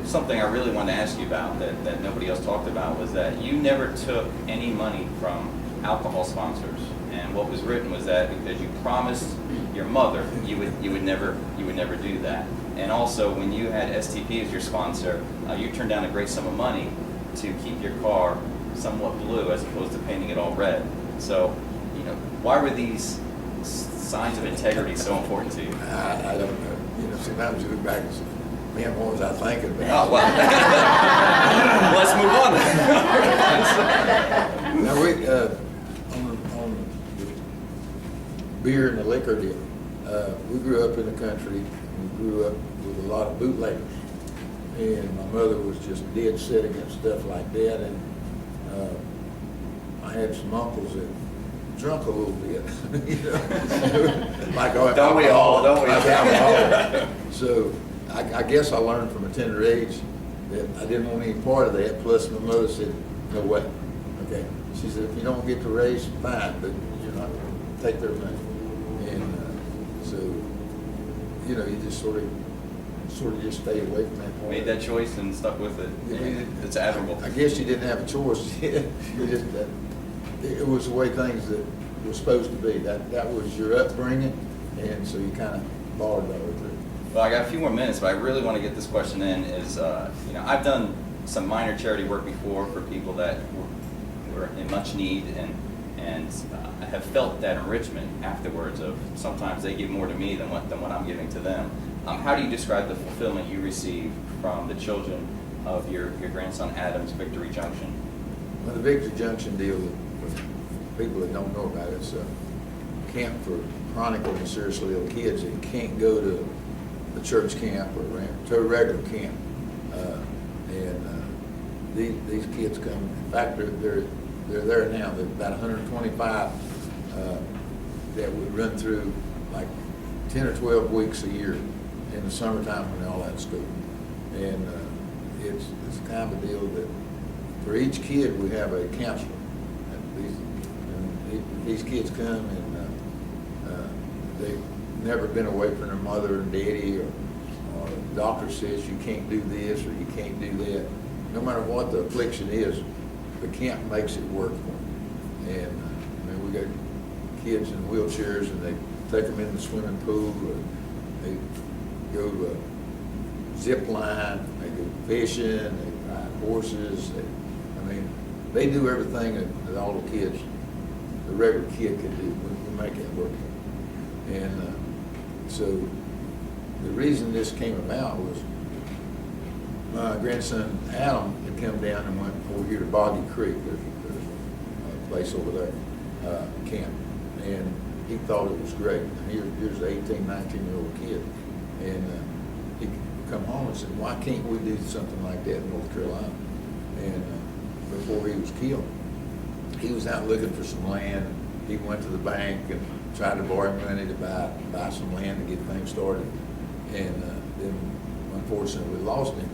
something I really wanted to ask you about that nobody else talked about was that you never took any money from alcohol sponsors. And what was written was that because you promised your mother you would never do that. And also when you had STP as your sponsor, you turned down a great sum of money to keep your car somewhat blue as opposed to painting it all red. So, why were these signs of integrity so important to you? I don't know. Sometimes you look back and say, man, what was I thinking about? Oh, well. Let's move on then. Now, on the beer and the liquor deal, we grew up in the country. We grew up with a lot of bootleggers. And my mother was just dead set against stuff like that. And I had some uncles that drunk a little bit, like Don't we all? So I guess I learned from a tender age that I didn't want any part of that. Plus, my mother said, "No way." Okay, she said, "If you don't get to raise, fine, but you're not going to take their money." And so, you just sort of just stayed away from that part. Made that choice and stuck with it. It's admirable. I guess you didn't have a choice. You just it was the way things that were supposed to be. That was your upbringing, and so you kind of followed that with it. Well, I got a few more minutes, but I really want to get this question in. I've done some minor charity work before for people that were in much need, and I have felt that enrichment afterwards. Of sometimes they give more to me than what I'm giving to them. How do you describe the fulfillment you receive from the children of your grandson Adam's Victory Junction? Well, the Victory Junction deal, for people that don't know about it, it's a camp for chronically and seriously ill kids that can't go to the church camp or to a regular camp. These kids come. In fact, they're there now. There's about 125 that would run through like 10 or 12 weeks a year in the summertime when they're all at school. And it's kind of a deal that for each kid we have a counselor. These kids come and they've never been away from their mother and daddy, or the doctor says you can't do this or you can't do that. No matter what the affliction is, the camp makes it work for them. And we got kids in wheelchairs and they take them in the swimming pool, or they go to a zip line, they go fishing, they ride horses. They do everything that all the kids, the regular kid could do. We make it work. And so the reason this came about was my grandson Adam had come down and went over here to Boggy Creek. There's a place over there, camp, and he thought it was great. And here's an 18, 19-year-old kid, and he come home and said, "Why can't we do something like that in North Carolina?" And before he was killed, he was out looking for some land. He went to the bank and tried to borrow money to buy some land to get things started, and then unfortunately we lost him.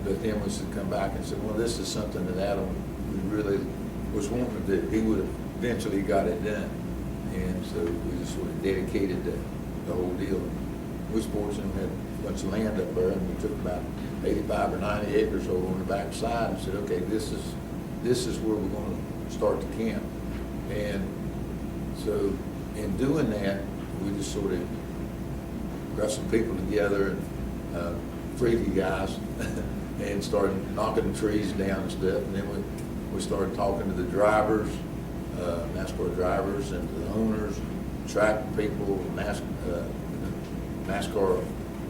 But then was to come back and said, "Well, this is something that Adam really was wanting to do. He would have eventually got it done." And so we just sort of dedicated the whole deal. We was fortunate we had a bunch of land up there, and we took about 85 or 90 acres over on the back side and said, "Okay, this is where we're going to start the camp." And so in doing that, we just sort of got some people together, and freaky guys, and started knocking the trees down and stuff. And then we started talking to the drivers, NASCAR drivers, and to the owners, track people, NASCAR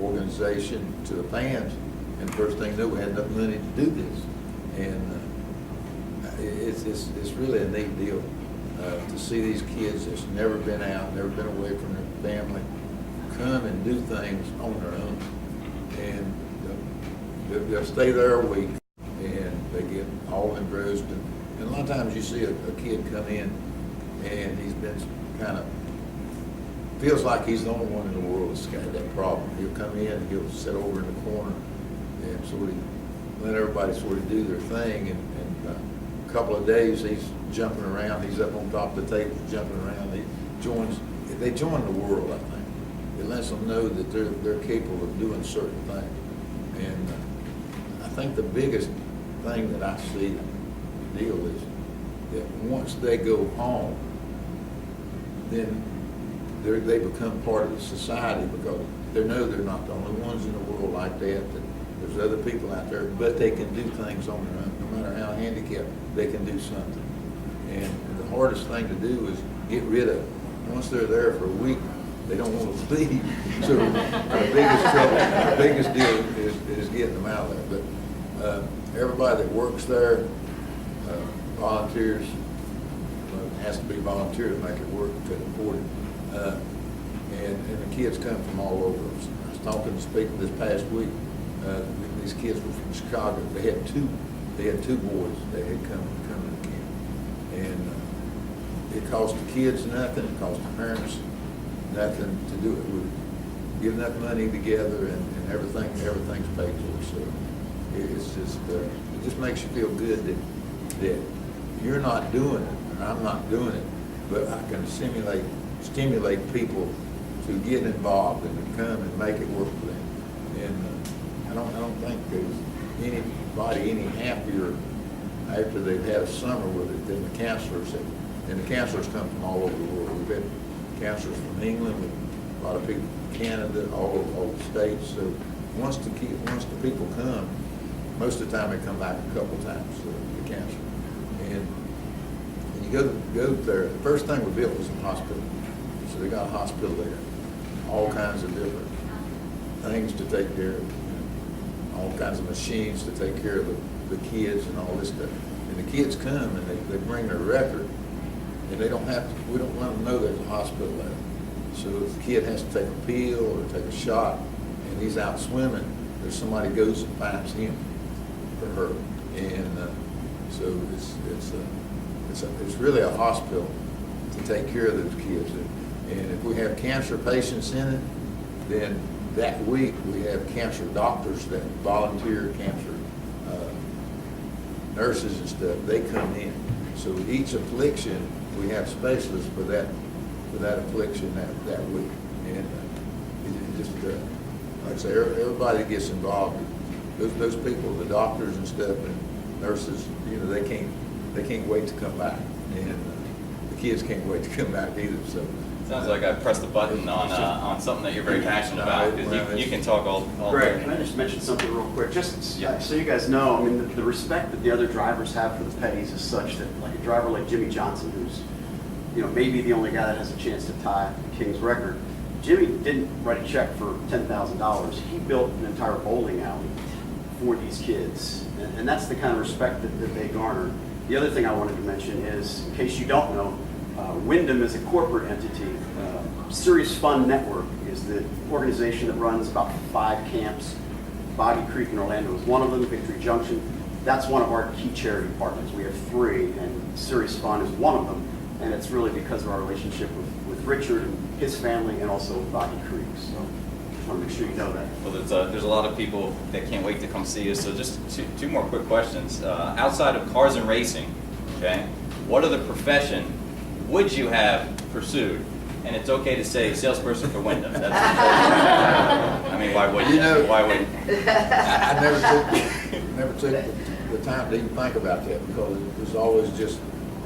organization, to the fans. And the first thing we knew, we had enough money to do this. And it's really a neat deal to see these kids that's never been out, never been away from their family, come and do things on their own. And they'll stay there a week, and they get all engrossed. And a lot of times you see a kid come in, and he's been kind of, feels like he's the only one in the world that's got that problem. He'll come in, and he'll sit over in the corner and sort of let everybody sort of do their thing. And a couple of days he's jumping around, he's up on top of the table jumping around. They join the world, I think. It lets them know that they're capable of doing certain things. And think the biggest thing that I see the deal is that once they go home, then they become part of the society because they know they're not the only ones in the world like that there's other people out there, but they can do things on their own. No matter how handicapped, they can do something. And the hardest thing to do is get rid of them. Once they're there for a week, they don't want to leave. So our biggest deal is getting them out of there. But everybody that works there, volunteers, it has to be volunteer to make it work, to afford it. And the kids come from all over. I was talking to speaking this past week. These kids were from Chicago. They had two boys that had come to the camp, and it cost the kids nothing. It cost the parents nothing to do it. We get enough money together, and everything's paid for. So it's just it just makes you feel good that you're not doing it, and I'm not doing it, but I can stimulate people to get involved and to come and make it work for them. And I don't think there's anybody any happier after they've had a summer with it than the counselors. And the counselors come from all over the world. We've had counselors from England, with a lot of people from Canada, all the states. So once the people come, most of the time they come back a couple times to the counselor. And you go there. The first thing we built was a hospital. So they got a hospital there, all kinds of different things to take care of, all kinds of machines to take care of the kids and all this stuff. And the kids come and they bring their record, and we don't let them know there's a hospital there. So if the kid has to take a pill or take a shot and he's out swimming, there's somebody goes and finds him for her. And so it's really a hospital to take care of those kids. And if we have cancer patients in it, then that week we have cancer doctors that volunteer, cancer nurses and stuff. They come in. So each affliction, we have specialists for that affliction that week. And it just like I say, everybody gets involved. Those people, the doctors and stuff, and nurses, they can't wait to come back, and the kids can't wait to come back either. So. Sounds like I pressed a button on something that you're very passionate about, because you can talk all Greg, day. can I just mention something real quick? Just Yeah. so you guys know, I mean, the respect that the other drivers have for the petties is such that, like a driver like Jimmy Johnson, who's, maybe the only guy that has a chance to tie the King's record, Jimmy didn't write a check for $10,000. He built an entire bowling alley for these kids, and that's the kind of respect that they garner. The other thing I wanted to mention is, in case you don't know, Wyndham is a corporate entity. Serious Fun Network is the organization that runs about 5 camps. Boggy Creek in Orlando is one of them, Victory Junction. That's one of our key charity partners. We have 3, and Serious Fun is one of them. And it's really because of our relationship with Richard and his family, and also Boggy Creek. So just want to make sure you know that. Well, there's a lot of people that can't wait to come see us. So just two more quick questions. Outside of cars and racing, okay, what other profession would you have pursued? And it's okay to say salesperson for Wyndham. That's I mean, why wouldn't you? Why wouldn't I never took the time to even think about that, because it was always just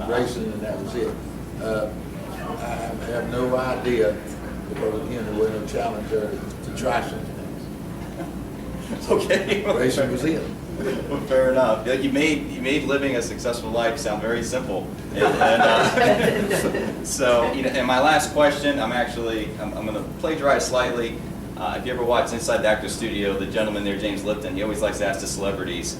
racing and that was it. I have no idea, because again, there was no challenge there to try something else. Okay. Racing was it. Well, fair enough. You made living a successful life sound very simple. So, and my last question, I'm going to plagiarize slightly. If you ever watch Inside the Actor's Studio, the gentleman there, James Lipton, he always likes to ask the celebrities,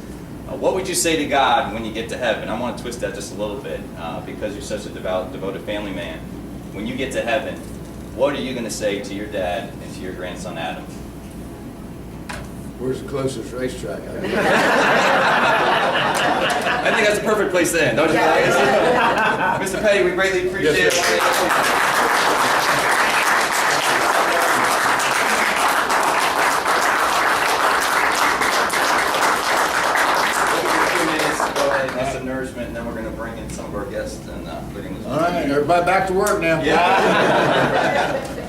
what would you say to God when you get to heaven? I want to twist that just a little bit, because you're such a devoted family man. When you get to heaven, what are you going to say to your dad and to your grandson Adam? Where's the closest racetrack? I think that's a perfect place to end, don't you guys? Mr. Petty, we greatly appreciate it. Go ahead and get some nourishment, and then we're going to bring in some of our guests and bring them. All right, everybody back to work now. Yeah.